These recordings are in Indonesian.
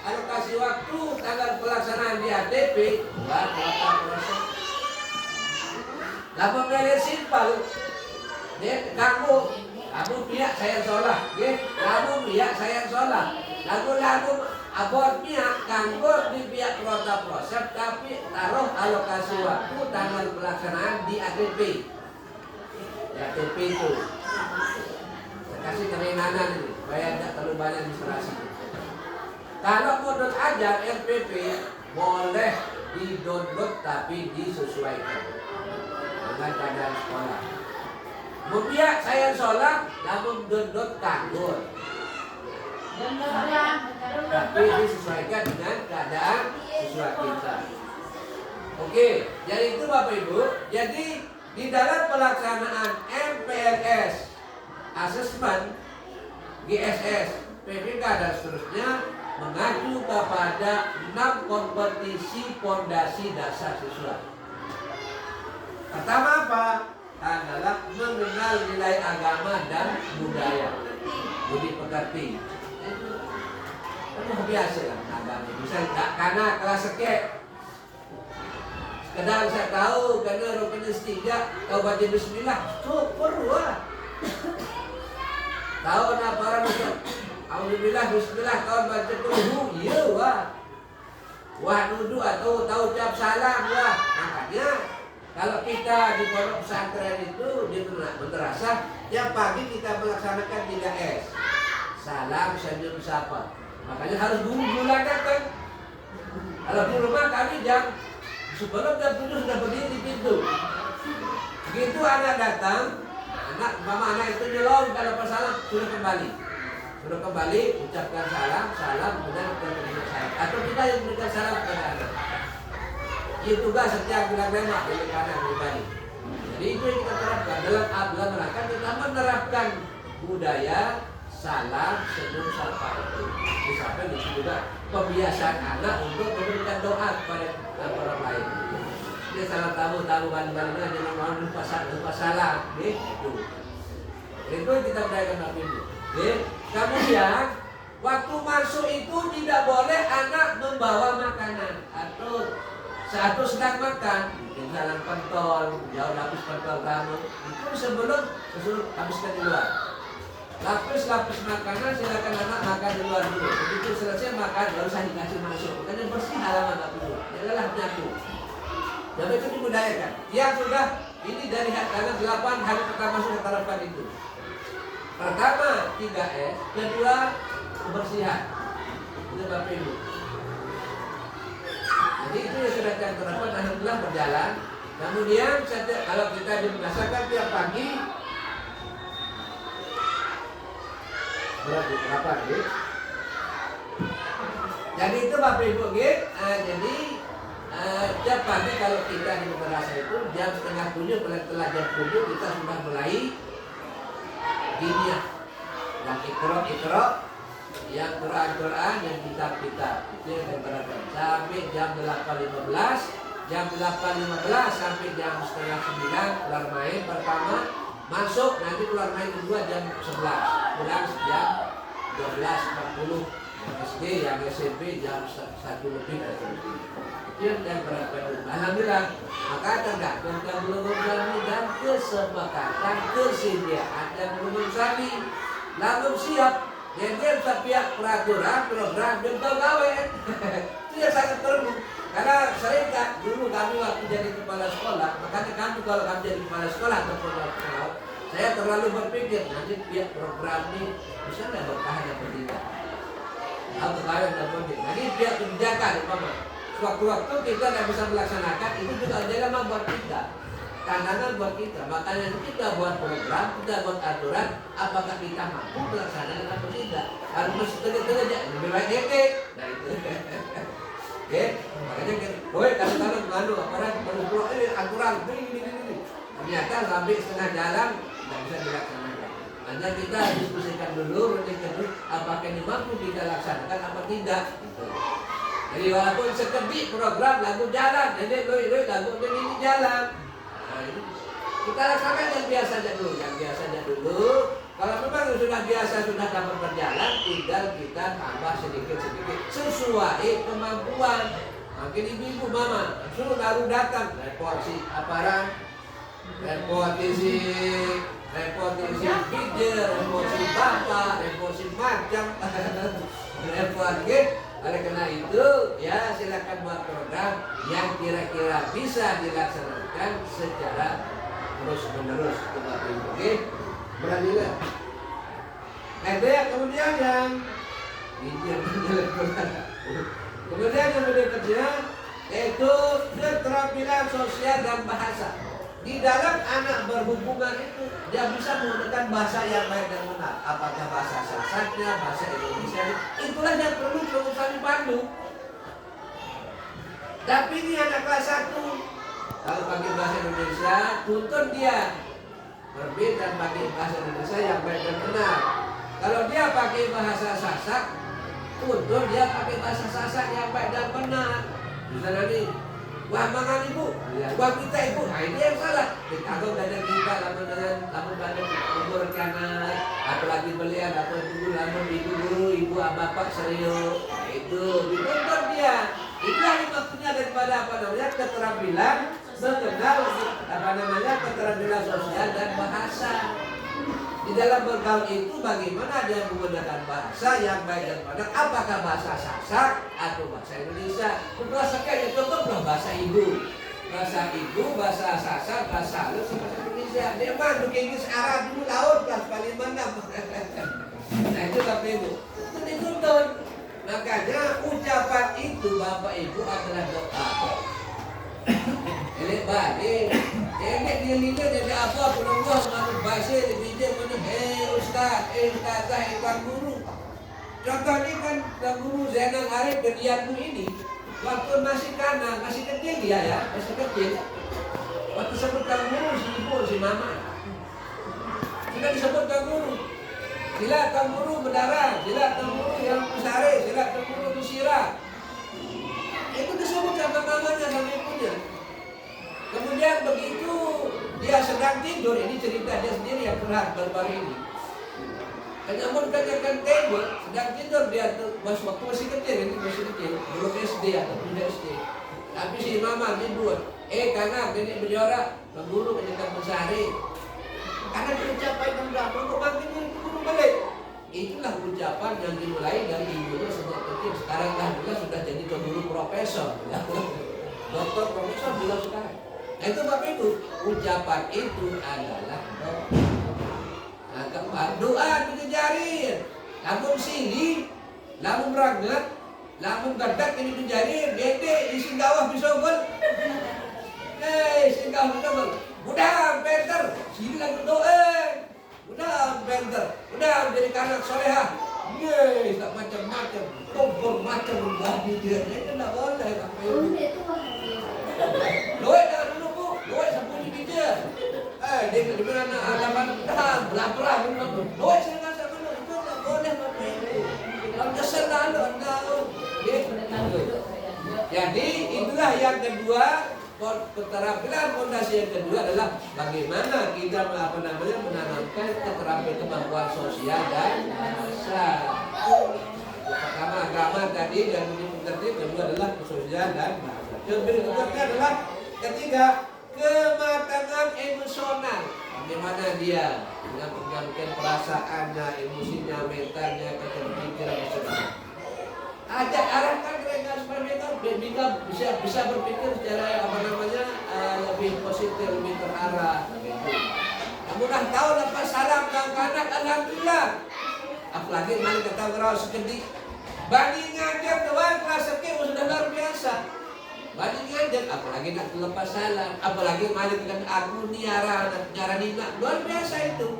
alokasi waktu tanggal pelaksanaan di ATP buat data proses. Lalu kalian simpel, kamu pihak saya sholat, kamu pihak saya sholat. Lagu abot pihak kanggo di pihak kota proses, tapi taruh alokasi waktu tanggal pelaksanaan di ATP. Di ATP itu. Kasih keringanan ini, supaya tidak terlalu banyak administrasi. Kalau menurut ajar RPP boleh di-download tapi disesuaikan dengan keadaan sekolah. Kemudian saya sholat, namun download kanggur. Tapi disesuaikan dengan keadaan siswa kita. Oke, jadi itu Bapak Ibu. Jadi di dalam pelaksanaan MPLS, asesmen, GSS, PPK dan seterusnya mengacu kepada 6 kompetisi pondasi dasar siswa. Pertama apa? Adalah mengenal nilai agama dan budaya, budi pekerti. Itu biasa lah agama. Bisa enggak karena kelas sekek. Kadang saya tahu karena rukun istighfar, tahu baca bismillah, perlu lah. Tahu apa orang itu? Alhamdulillah, bismillah, kawan baca kuhu, iya wah. Wah nudu atau tahu ucap salam wah. Makanya kalau kita di pondok pesantren itu di madrasah, tiap pagi kita melaksanakan 3S. Salam, senyum, sapa. Makanya harus bulan datang. Kalau di rumah kami sebelum jam 7 sudah berdiri di pintu. Begitu anak datang, mama anak itu nyelong kalau salam sudah kembali. Sudah kembali ucapkan salam kemudian kita salam. Atau kita yang memberikan salam kepada anak. Itu tugas setiap bulan lemak dari kanan pribadi. Jadi itu yang kita terapkan dalam rangka kita menerapkan budaya salam senyum sapa itu. Misalkan itu juga kebiasaan anak untuk memberikan doa kepada orang lain. Dia salam tamu balik-baliknya jangan mau lupa salam, gitu. Itu yang kita berikan Bapak Ibu. Kemudian waktu masuk itu tidak boleh anak membawa makanan atau saat sedang makan, jalan pentol, jauh lapis pentol kamu, itu sebelum habiskan di luar. Lapis makanan silakan anak makan di luar dulu. Begitu selesai makan baru saya dikasih masuk. Karena bersih halaman Bapak Ibu. Janganlah menyatu. Jadi itu dibudayakan. Yang sudah ini dari tanggal 8 hari pertama sudah terapkan itu. Pertama 3S, kedua kebersihan. Itu Bapak Ibu. Jadi itu yang sudah terapkan alhamdulillah berjalan. Kemudian kalau kita dibiasakan tiap pagi berapa gitu. Jadi itu Bapak Ibu gitu. Jadi tiap pagi kalau kita di madrasah itu jam 6:30 telah jam 7 kita sudah mulai diniyah yang ikro yang Quran yang kitab itu yang diberangkat sampai jam 8.15 sampai jam setengah 9 keluar main pertama masuk nanti keluar main kedua jam 11 pulang jam 12.40 SD yang SMP jam 1 lebih itu yang berangkat. Alhamdulillah maka tergantung keberhasilan dan kesepakatan kesediaan dan berusaha lalu siap jadi setiap peraturan program dan gawe itu yang sangat perlu karena sering dulu kami waktu jadi kepala sekolah makanya kami kalau kami jadi kepala sekolah atau pelaut saya terlalu berpikir nanti pihak program ini bisa nggak bertahan atau tidak atau kalian dan penting jadi pihak kebijakan waktu-waktu kita tidak bisa melaksanakan itu juga jadi membuat kita tantangan buat kita makanya kita buat program kita buat aturan apakah kita mampu melaksanakan atau tidak harus masih tengah-tengah aja lebih baik ngekek nah itu oke makanya kalau mengandung aparat menurut aturan ini ternyata sampai setengah jalan tidak bisa dilaksanakan hanya kita diskusikan dulu apakah ini mampu kita laksanakan apa tidak gitu. Jadi walaupun sekedip program lagu jalan, jadi lagu ini jalan. Nah, Kita laksanakan yang biasanya dulu, yang biasanya dulu. Kalau memang sudah biasa, sudah dapat berjalan, tinggal kita tambah sedikit-sedikit sesuai kemampuan. Mungkin ibu-ibu mama suruh baru datang, repot si aparat, repot si pijer, repot si bapak, repot si macam, repot gitu. Oleh karena itu, ya silakan buat program yang kira-kira bisa dilaksanakan secara terus-menerus. Oke, berani nggak? Kemudian yang kemudian yang berikutnya yaitu keterampilan sosial dan bahasa. Di dalam anak berhubungan itu dia bisa menggunakan bahasa yang baik dan benar. Apakah bahasa Sasaknya, bahasa Indonesia, itulah yang perlu pengusaha dibantu. Tapi ini anak kelas 1, kalau pakai bahasa Indonesia, tuntun dia berbeda pakai bahasa Indonesia yang baik dan benar. Kalau dia pakai bahasa Sasak, tuntun dia pakai bahasa Sasak yang baik dan benar. Misalnya nih, wah mangan ibu, wah kita ibu, nah ini yang salah. Ditanggung dari kita, lamun pada umur kanak, apalagi belian, atau dulu lamun ibu guru, ibu bapak serius, itu dituntun dia. Itulah maksudnya daripada keterampilan mengenal keterampilan sosial dan bahasa. Di dalam bergaul itu bagaimana dia menggunakan bahasa yang baik dan benar. Apakah bahasa Sasak atau bahasa Indonesia? Bahasa kayak contohlah bahasa ibu, bahasa Sasak, bahasa halus, bahasa Indonesia. Dia mah Inggris Arab dulu laut kelas paling mana? Nah itu Bapak Ibu. Itu dituntun. Makanya ucapan itu Bapak Ibu adalah doa. Elek balik, elek dia jadi apa? Penunggu manut bahasa dia mana? Ustaz, Tuan Guru. Contoh ini kan Tuan Guru Zainal Arif Bediatmu ini, waktu masih kanak, masih kecil dia ya, masih kecil. Waktu sebut Tuan Guru si ibu, si mama, sudah disebut Tuan Guru. Sila Tuan Guru berdarah, sila Tuan Guru yang besar, sila Tuan Guru Nusira. Itu disebut sama mamanya sama ibunya. Kemudian begitu dia sedang tidur, ini cerita dia sendiri yang curhat baru-baru ini. Namun kan tidur, sedang tidur dia tuh waktu masih kecil, ini masih kecil, belum SD atau tidak SD. Tapi si mama tidur, karena nenek berjorak, guru menyekat besari. Karena diucapkan yang berapa, kok makin guru balik. Itulah ucapan yang dimulai dari ibunya sejak kecil. Sekarang alhamdulillah sudah jadi guru profesor, dokter profesor juga sekarang. Nah itu Bapak Ibu, ucapan itu adalah doa dijarin. Lamun sini, lamun rangat, lamun gadak ini dijarin, gede isi gawah bisogol. Isi gawah bisogol. Mudah penter, sini lagi doa. Mudah penter, mudah jadi kanak soleha. Yeay, tak macam-macam, kompor macam berbagi dia. Itu tidak boleh Bapak Ibu. Doa jangan dulu Bu, doa sembunyi bija. Dia di mana alaman dah belah-belah doa saya sama lu itu tak boleh Bapak Ibu. Kalau kesel lalu Anda. Jadi itulah yang kedua, keterampilan fondasi yang kedua adalah bagaimana kita menanamkan keterampilan kemampuan sosial dan bahasa. Pertama agama tadi dan mengerti, kedua adalah sosial dan bahasa. Yang berikutnya adalah ketiga, kematangan emosional. Bagaimana dia dengan menjalankan perasaannya, emosinya, mentalnya, keterpikiran emosional. Ajak arahkan mereka supaya mereka bisa berpikir secara lebih positif, lebih terarah. Gitu. Kamu dah tahu lepas salam kanak-kanak, alhamdulillah. Apalagi mari kita ngerawat sekedik. Bagi ngajar doang kelas sekian sudah luar biasa. Bagi ngajar, apalagi nak lepas salam, apalagi mari kita aku niara nina, luar biasa itu.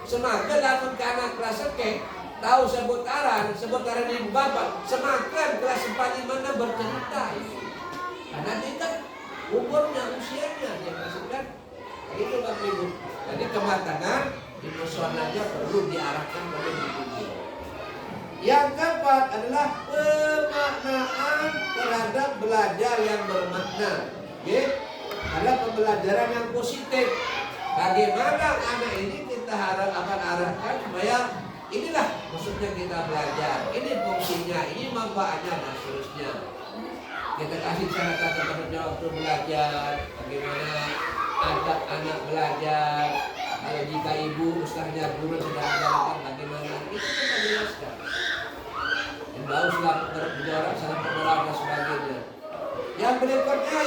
Semakin lamun ke anak kelas sekian tahu sebutaran ibu bapak, semakin kelas 4 mana bercerita. Karena dia kan umurnya, usianya dia masukkan. Itu Bapak Ibu. Jadi kematangan emosionalnya perlu diarahkan pada diri. Yang keempat adalah pemaknaan terhadap belajar yang bermakna. Ada pembelajaran yang positif. Bagaimana anak ini kita akan arahkan supaya inilah maksudnya kita belajar, ini fungsinya, ini manfaatnya dan seterusnya. Kita kasih cara tata waktu belajar, bagaimana adab anak belajar. Kalau jika ibu, ustaznya, guru sudah mengajarkan bagaimana, itu kita jelaskan. Dan bau selalu berdoa, salam berdoa dan sebagainya. Yang berikutnya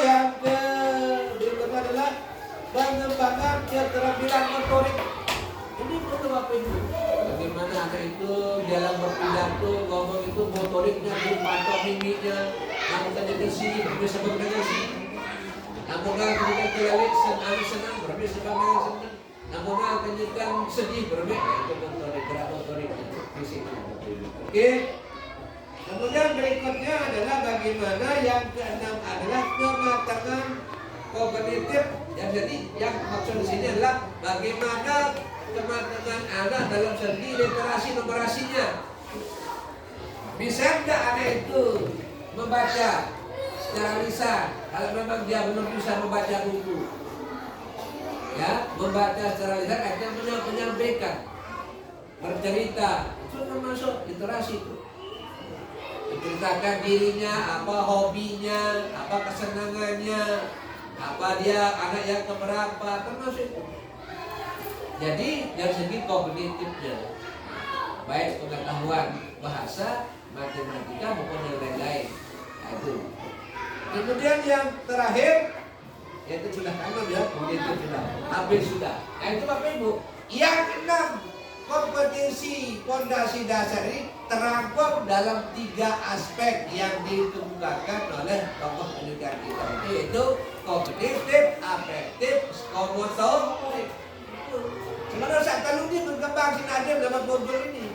berikutnya adalah pengembangan keterampilan motorik. Ini perlu apa itu? Bagaimana anak itu dalam berpidato, ngomong itu motoriknya, dipantau mimiknya, namun saja sini berbisa dengan sini. Namun kemudian kelalik senang, berbisa dengan senang. Namun kemudian sedih, berbeda itu motorik, gerak motoriknya di sini. Oke. Kemudian berikutnya adalah bagaimana yang keenam adalah kematangan kognitif. Jadi yang maksud di sini adalah bagaimana kematangan anak dalam segi literasi numerasinya. Bisa tidak anak itu membaca secara lisan kalau memang dia belum bisa membaca buku? Ya, membaca secara lisan artinya menyampaikan, bercerita, itu termasuk literasi itu. Menceritakan dirinya, apa hobinya, apa kesenangannya, apa dia anak yang keberapa, termasuk itu. Jadi dari segi kognitifnya, baik pengetahuan bahasa, matematika maupun yang lain-lain. Nah, itu. Kemudian yang terakhir, yaitu sudah kanan ya, kognitif sudah, habis sudah. Nah itu Bapak Ibu, yang keenam kompetensi fondasi dasar ini terangkum dalam 3 aspek yang dikemukakan oleh tokoh pendidikan kita, yaitu kognitif, afektif, psikomotorik. Sebenarnya saat ini berkembang sinadem dalam modul ini.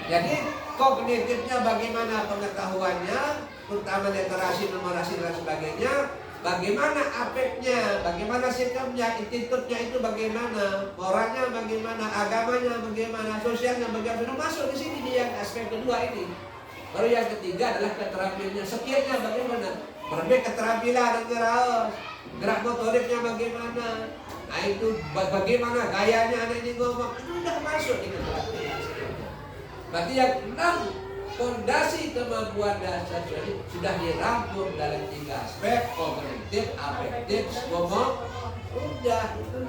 Jadi kognitifnya bagaimana pengetahuannya, terutama literasi, numerasi dan sebagainya. Bagaimana afeknya, bagaimana sikapnya, attitude-nya itu bagaimana, orangnya bagaimana, agamanya bagaimana, sosialnya bagaimana, masuk di sini di yang aspek kedua ini. Baru yang ketiga adalah keterampilannya, skillnya bagaimana, berbeda keterampilan dan gerak motoriknya bagaimana. Nah itu bagaimana gayanya anak ini ngomong, itu sudah masuk di keterampilan. Berarti yang 6 fondasi kemampuan dasar sudah dirangkum dalam 3 aspek: kognitif, afektif, psikomotorik. Udah itu.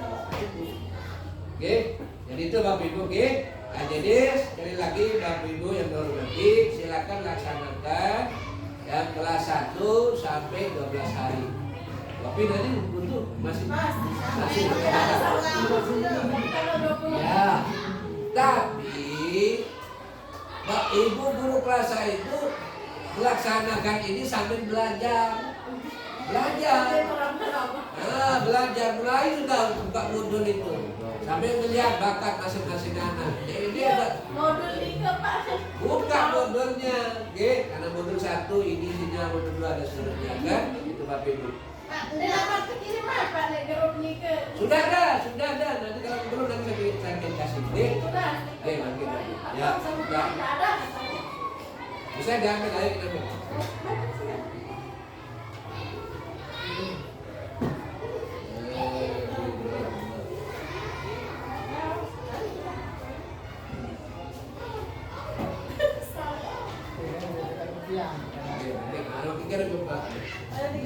Oke, jadi itu Bapak Ibu. Oke. Nah, jadi sekali lagi Bapak Ibu yang dihormati, silakan laksanakan yang kelas 1 sampai 12 hari. Tapi tadi untuk masih ya. Tapi Pak Ibu guru kelas saya itu melaksanakan ini sambil belajar. Belajar mulai sudah buka modul itu. Sambil melihat bakat masing-masing anak. Jadi dia modul 3 Pak. buka modulnya. Oke, karena modul 1 ini isinya, modul 2 ada seterusnya kan? Itu Bapak Ibu. Pak, dapat kirim apa nek grup nike? Sudah ada. Nanti kalau belum nanti saya kasih. Sudah. Mungkin. Ya. Ada. Bisa diambil ayo kita ambil.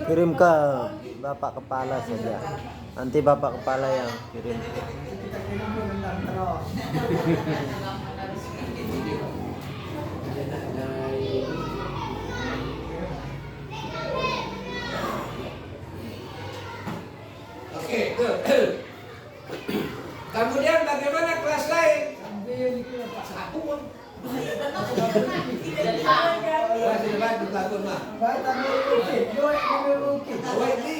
Kirim ke Bapak Kepala saja. Nanti Bapak Kepala yang kirim. Oke, kemudian bagaimana kelas lain? Aku pun. Masih bantu takut mah. Oh ini.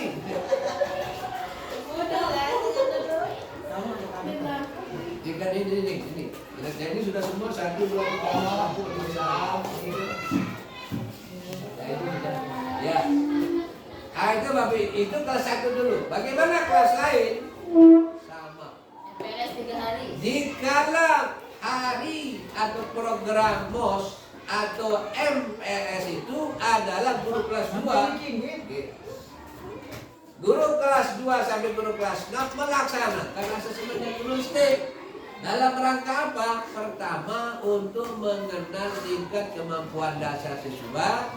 Jika ini. Ini sudah semua 1, 2, 3, aku bisa. Ya. Ah itu Bapak, itu kelas 1 dulu. Bagaimana kelas lain? Sama. Beres 3 hari. Dikala hari atau program MOS atau MPLS itu adalah guru kelas 2. Guru kelas 2 sampai guru kelas 6 melaksanakan asesmen diagnostik. Dalam rangka apa? Pertama, untuk mengenal tingkat kemampuan dasar siswa,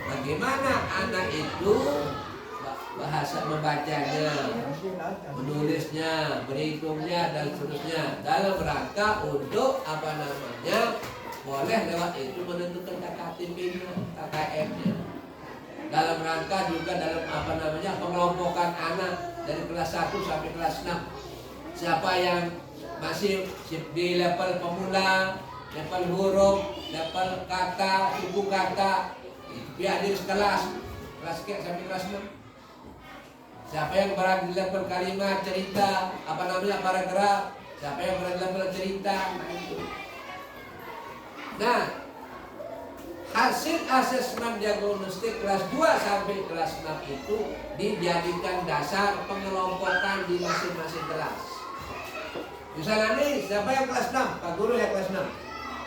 bagaimana anak itu bahasa membacanya, menulisnya, berhitungnya, dan seterusnya. Dalam rangka untuk boleh lewat itu menentukan KKTP-nya, KKM-nya. Dalam rangka juga dalam pengelompokan anak dari kelas 1 sampai kelas 6. Siapa yang masih di level pemula, level huruf, level kata, suku kata, biar di kelas sampai kelas 6. Siapa yang berada di level kalimat, cerita, paragraf, siapa yang berada di level cerita, Nah, hasil asesmen diagnostik kelas 2 sampai kelas 6 itu dijadikan dasar pengelompokan di masing-masing kelas. Misalnya nih, siapa yang kelas 6? Pak Guru ya kelas 6.